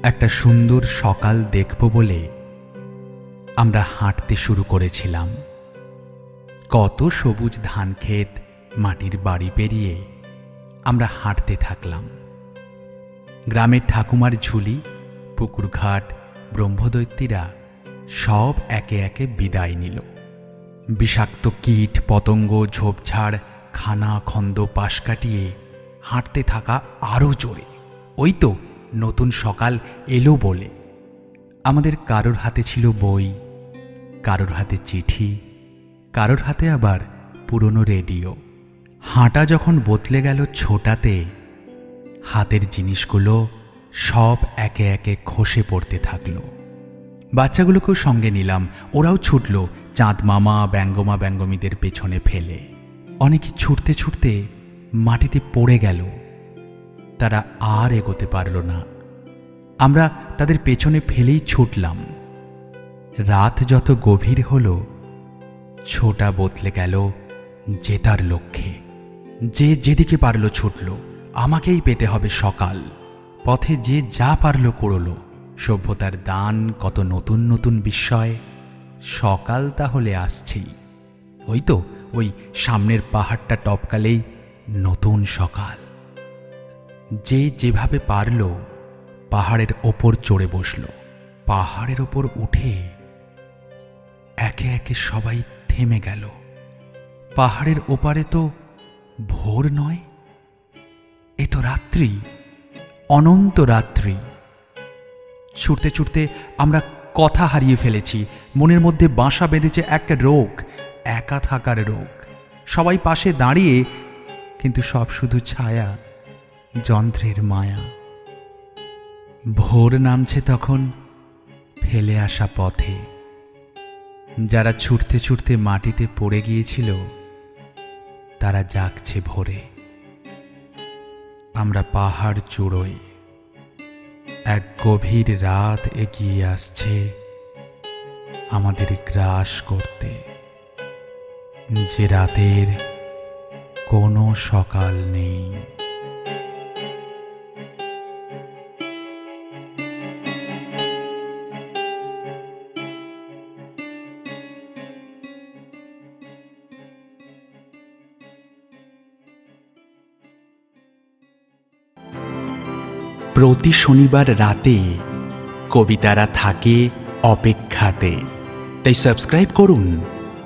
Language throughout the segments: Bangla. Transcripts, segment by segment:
একটা সুন্দর সকাল দেখব বলে আমরা হাঁটতে শুরু করেছিলাম। কত সবুজ ধানক্ষেত, মাটির বাড়ি পেরিয়ে আমরা হাঁটতে থাকলাম। গ্রামের ঠাকুমার ঝুলি, পুকুরঘাট, ব্রহ্মদৈত্যীরা সব একে একে বিদায় নিল। বিষাক্ত কীট পতঙ্গ, ঝোপঝাড়, খানা খন্দ পাশ কাটিয়ে হাঁটতে থাকা আরও জোরে। ওই তো নতুন সকাল এলো বলে। আমাদের কারোর হাতে ছিল বই, কারোর হাতে চিঠি, কারোর হাতে আবার পুরনো রেডিও। হাঁটা যখন বদলে গেল ছোটাতে, হাতের জিনিসগুলো সব একে একে খসে পড়তে থাকলো। বাচ্চাগুলোকেও সঙ্গে নিলাম, ওরাও ছুটল চাঁদ মামা, ব্যঙ্গমা, ব্যঙ্গমীদের পেছনে ফেলে। অনেকে ছুটতে ছুটতে মাটিতে পড়ে গেল, তারা আর এগোতে পারল না। আমরা তাদের পেছনে ফেলেই ছুটলাম। রাত যত গভীর হল, ছোটা বদলে গেল জেতার লক্ষ্যে। যে যেদিকে পারল ছুটল, আমাকেই পেতে হবে সকাল। পথে যে যা পারল করল, সভ্যতার দান, কত নতুন নতুন বিস্ময়। সকাল তাহলে আসছেই। ওই তো ওই সামনের পাহাড়টা টপকালেই নতুন সকাল। যে যেভাবে পারল পাহাড়ের ওপর চড়ে বসল। পাহাড়ের ওপর উঠে একে একে সবাই থেমে গেল। পাহাড়ের ওপারে তো ভোর নয়, এ তো রাত্রি, অনন্ত রাত্রি। ছুটতে ছুটতে আমরা কথা হারিয়ে ফেলেছি। মনের মধ্যে বাসা বেঁধেছে এক রোগ, একা থাকার রোগ। সবাই পাশে দাঁড়িয়ে, কিন্তু সব শুধু ছায়া, যন্ত্রের মায়া। ভোর নামছে তখন ফেলে আসা পথে। যারা ছুটতে ছুটতে মাটিতে পড়ে গিয়েছিল, তারা জাগছে ভোরে। আমরা পাহাড় চূড়োয়, এক গভীর রাত এগিয়ে আসছে আমাদের গ্রাস করতে, যে রাতের কোনো সকাল নেই। প্রতি শনিবার রাতে কবিতারা থাকে অপেক্ষাতে। তাই সাবস্ক্রাইব করুন,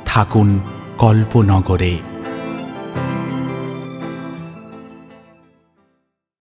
থাকুন কল্পনগরে।